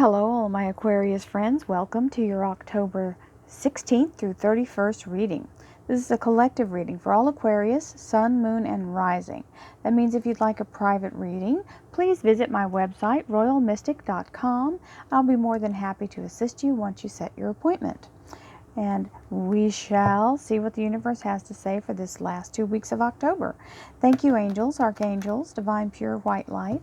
Hello, all my Aquarius friends. Welcome to your October 16th through 31st reading. This is a collective reading for all Aquarius, Sun, Moon, and Rising. That means if you'd like a private reading, please visit my website, royalmystic.com. I'll be more than happy to assist you once you set your appointment. And we shall see what the universe has to say for this last 2 weeks of October. Thank you, angels, archangels, divine pure white light,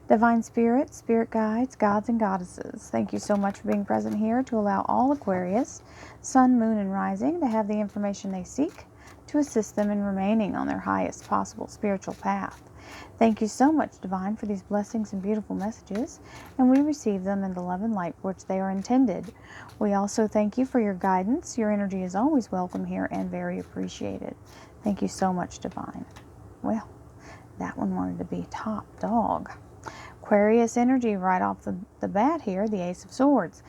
divine spirit, spirit guides, gods and goddesses. Thank you so much for being present here to allow all Aquarius, Sun, Moon, and Rising to have the information they seek to assist them in remaining on their highest possible spiritual path. Thank you so much, Divine, for these blessings and beautiful messages, and we receive them in the love and light for which they are intended. We also thank you for your guidance. Your energy is always welcome here and very appreciated. Thank you so much, Divine. Well, that one wanted to be top dog. Aquarius energy right off the bat here, the Ace of Swords.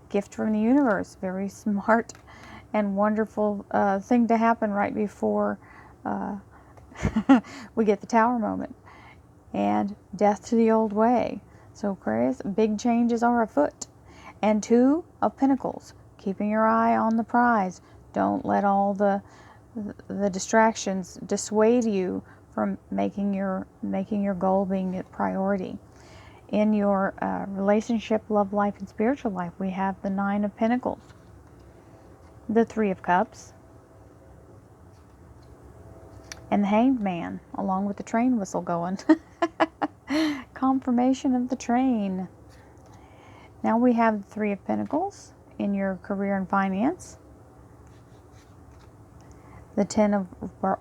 Gift from the universe. Very smart and wonderful thing to happen right before we get the Tower moment. And death to the old way. So Aquarius, big changes are afoot. And Two of Pentacles. Keeping your eye on the prize. Don't let all the distractions dissuade you from making your goal being a priority. In your relationship, love life, and spiritual life, we have the Nine of Pentacles, the Three of Cups, and the Hanged Man, along with the train whistle going. Confirmation of the train. Now we have the Three of Pentacles in your career and finance. The Ten of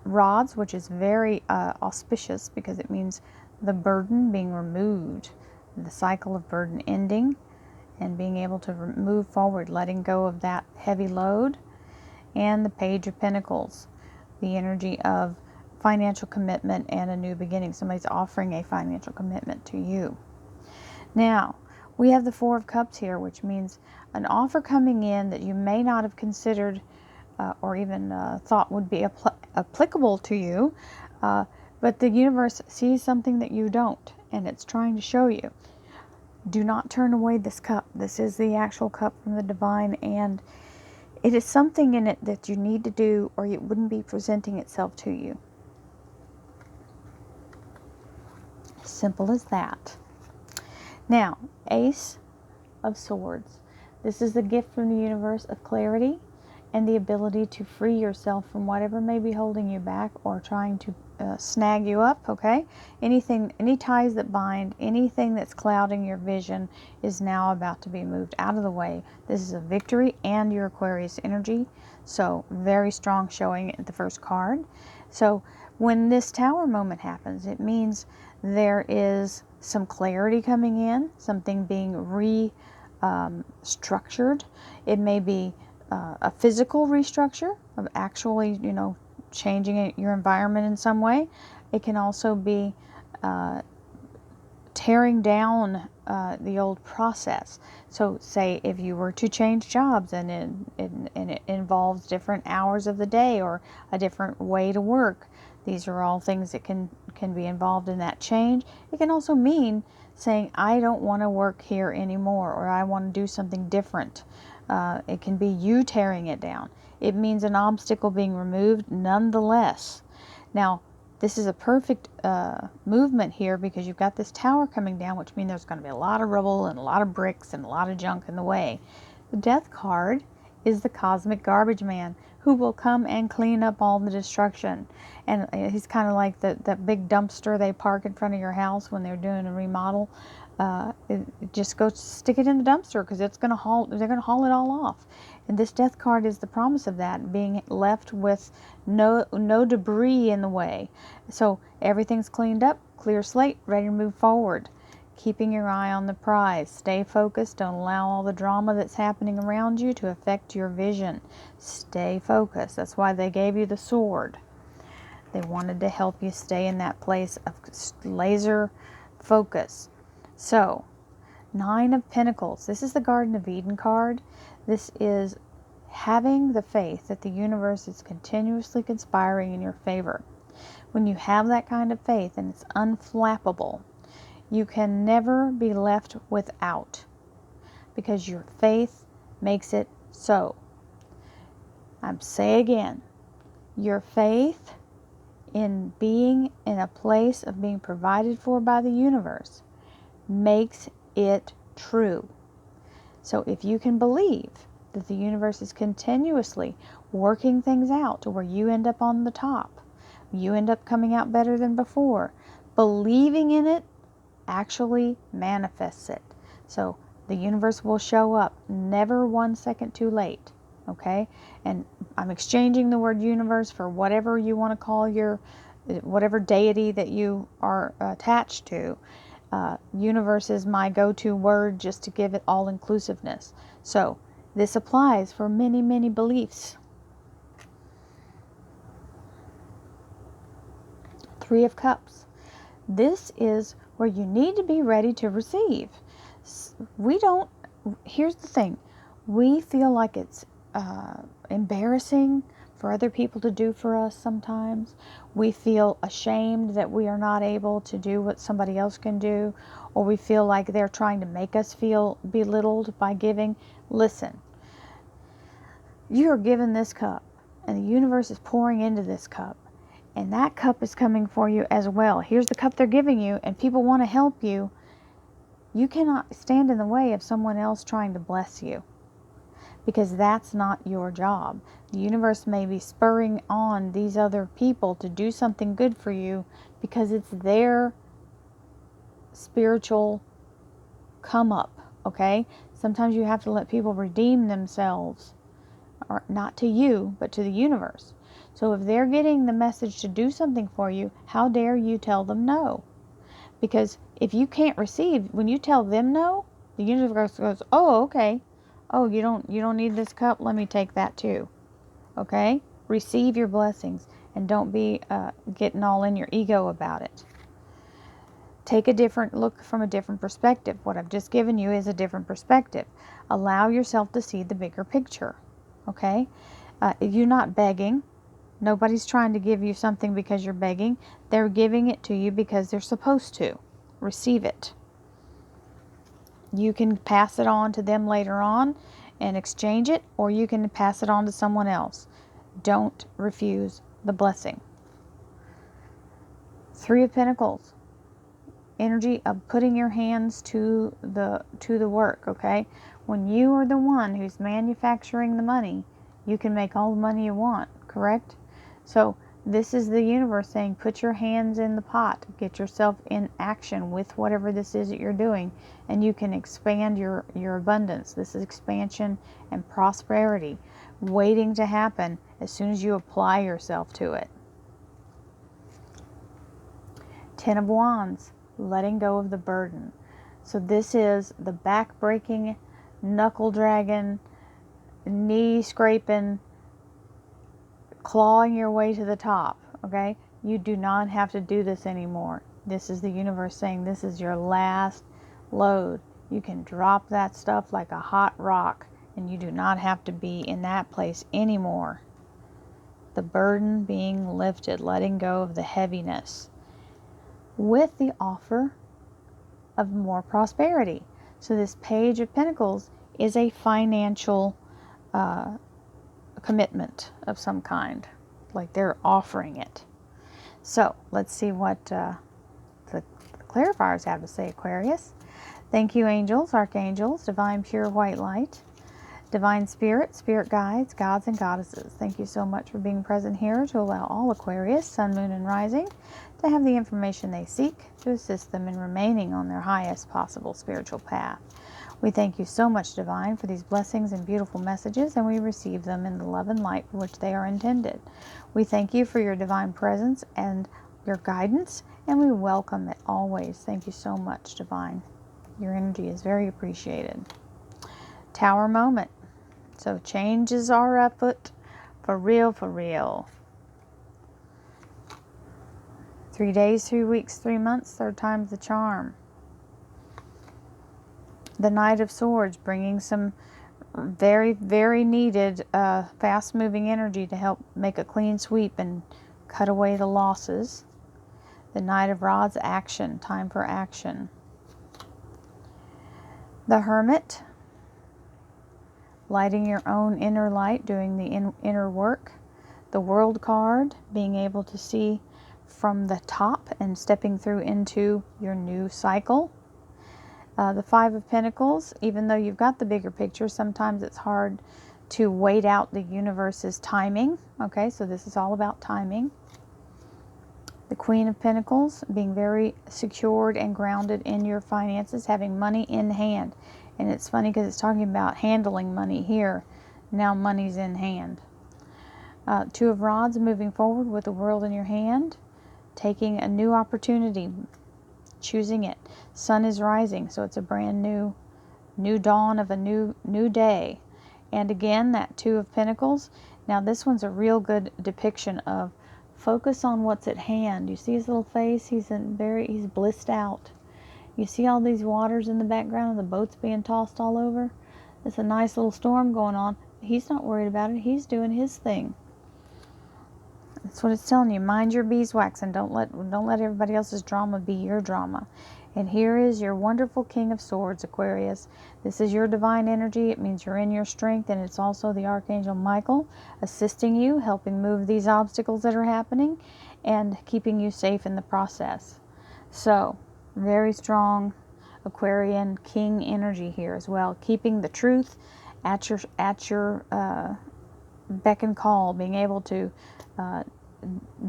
Rods, which is very auspicious because it means the burden being removed. The cycle of burden ending and being able to move forward, letting go of that heavy load. And the Page of Pentacles, the energy of financial commitment and a new beginning. Somebody's offering a financial commitment to you. Now, we have the Four of Cups here, which means an offer coming in that you may not have considered or even thought would be applicable to you, but the universe sees something that you don't, and it's trying to show you. Do not turn away this cup. This is the actual cup from the divine, and it is something in it that you need to do, or it wouldn't be presenting itself to you. Simple as that. Now, Ace of Swords. This is the gift from the universe of clarity and the ability to free yourself from whatever may be holding you back or trying to snag you up, okay? Anything, any ties that bind, anything that's clouding your vision is now about to be moved out of the way. This is a victory and your Aquarius energy, so very strong showing at the first card. So when this Tower moment happens, it means there is some clarity coming in, something being restructured. It may be a physical restructure of actually, changing your environment in some way. It can also be tearing down the old process. So say if you were to change jobs and it involves different hours of the day or a different way to work, these are all things that can be involved in that change. It can also mean saying, I don't want to work here anymore, or I want to do something different. It can be you tearing it down. It means an obstacle being removed nonetheless. Now, this is a perfect movement here because you've got this Tower coming down, which means there's going to be a lot of rubble and a lot of bricks and a lot of junk in the way. The Death card is the cosmic garbage man who will come and clean up all the destruction. And he's kind of like that big dumpster they park in front of your house when they're doing a remodel. Just go stick it in the dumpster because they're going to haul it all off. And this Death card is the promise of that, being left with no debris in the way. So everything's cleaned up, clear slate, ready to move forward. Keeping your eye on the prize. Stay focused. Don't allow all the drama that's happening around you to affect your vision. Stay focused. That's why they gave you the sword. They wanted to help you stay in that place of laser focus. So, Nine of Pentacles. This is the Garden of Eden card. This is having the faith that the universe is continuously conspiring in your favor. When you have that kind of faith and it's unflappable, you can never be left without. because your faith makes it so. I'm say again, your faith in being in a place of being provided for by the universe makes it true. So if you can believe that the universe is continuously working things out to where you end up on the top, you end up coming out better than before, believing in it actually manifests it. So the universe will show up, never 1 second too late. Okay? And I'm exchanging the word universe for whatever you want to call your, whatever deity that you are attached to. Universe is my go-to word just to give it all inclusiveness. So this applies for many, many beliefs. Three of Cups. This is where you need to be ready to receive. Here's the thing. We feel like it's embarrassing for other people to do for us sometimes. We feel ashamed that we are not able to do what somebody else can do, or we feel like they're trying to make us feel belittled by giving. Listen, you are given this cup, and the universe is pouring into this cup, and that cup is coming for you as well. Here's the cup they're giving you, and people want to help you. You cannot stand in the way of someone else trying to bless you, because that's not your job. The universe may be spurring on these other people to do something good for you because it's their spiritual come up, okay? Sometimes you have to let people redeem themselves, or not to you, but to the universe. So if they're getting the message to do something for you, how dare you tell them no? Because if you can't receive, when you tell them no, the universe goes, oh, okay. Oh, you don't need this cup? Let me take that too. Okay? Receive your blessings and don't be getting all in your ego about it. Take a different look from a different perspective. What I've just given you is a different perspective. Allow yourself to see the bigger picture. Okay? You're not begging. Nobody's trying to give you something because you're begging. They're giving it to you because they're supposed to. Receive it. You can pass it on to them later on and exchange it, or you can pass it on to someone else. Don't refuse the blessing. Three of Pentacles. Energy of putting your hands to the work, okay? When you are the one who's manufacturing the money, you can make all the money you want, correct? So this is the universe saying, put your hands in the pot, get yourself in action with whatever this is that you're doing, and you can expand your abundance. This is expansion and prosperity waiting to happen as soon as you apply yourself to it. Ten of Wands, letting go of the burden. So this is the back-breaking, knuckle-dragging, knee-scraping, clawing your way to the top, okay? You do not have to do this anymore. This is the universe saying this is your last load. You can drop that stuff like a hot rock, and you do not have to be in that place anymore. The burden being lifted, letting go of the heaviness, with the offer of more prosperity. So this Page of Pentacles is a financial commitment of some kind, like they're offering it. So let's see what the clarifiers have to say, Aquarius. Thank you, angels, archangels, divine pure white light, divine spirit, spirit guides, gods and goddesses. Thank you so much for being present here to allow all Aquarius, sun, moon, and rising to have the information they seek to assist them in remaining on their highest possible spiritual path. We thank you so much, Divine, for these blessings and beautiful messages, and we receive them in the love and light for which they are intended. We thank you for your divine presence and your guidance, and we welcome it always. Thank you so much, Divine. Your energy is very appreciated. Tower moment. So changes are afoot, for real, for real. 3 days, 3 weeks, 3 months, third time's the charm. The Knight of Swords, bringing some very, very needed fast-moving energy to help make a clean sweep and cut away the losses. The Knight of Rods, action, time for action. The Hermit, lighting your own inner light, doing the inner work. The World card, being able to see from the top and stepping through into your new cycle. The Five of Pentacles, even though you've got the bigger picture, sometimes it's hard to wait out the universe's timing. Okay, so this is all about timing. The Queen of Pentacles, being very secured and grounded in your finances, having money in hand. And it's funny because it's talking about handling money here. Now money's in hand. Two of Rods, moving forward with the world in your hand, taking a new opportunity, choosing it. Sun is rising, so it's a brand new dawn of a new day. And again, that Two of Pentacles. Now this one's a real good depiction of focus on what's at hand. You see his little face? He's blissed out. You see all these waters in the background and the boats being tossed all over? It's a nice little storm going on. He's not worried about it. He's doing his thing. That's what it's telling you. Mind your beeswax and don't let everybody else's drama be your drama. And here is your wonderful King of Swords, Aquarius. This is your divine energy. It means you're in your strength, and it's also the Archangel Michael assisting you, helping move these obstacles that are happening, and keeping you safe in the process. So, very strong Aquarian King energy here as well, keeping the truth at your beck and call, being able to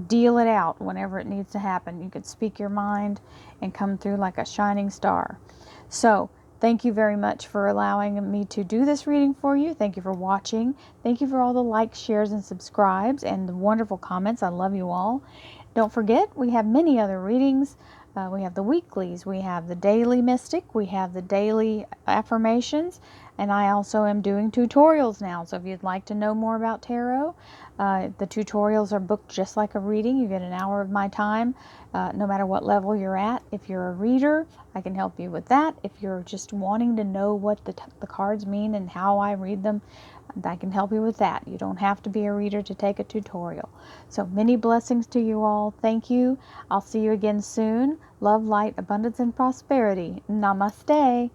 deal it out whenever it needs to happen. You could speak your mind and come through like a shining star. So thank you very much for allowing me to do this reading for you. Thank you for watching. Thank you for all the likes, shares, and subscribes, and the wonderful comments. I love you all. Don't forget, we have many other readings. We have the weeklies, we have the daily mystic, we have the daily affirmations, and I also am doing tutorials now. So if you'd like to know more about tarot, the tutorials are booked just like a reading. You get an hour of my time, no matter what level you're at. If you're a reader, I can help you with that. If you're just wanting to know what the cards mean and how I read them, I can help you with that. You don't have to be a reader to take a tutorial. So many blessings to you all. Thank you. I'll see you again soon. Love, light, abundance, and prosperity. Namaste.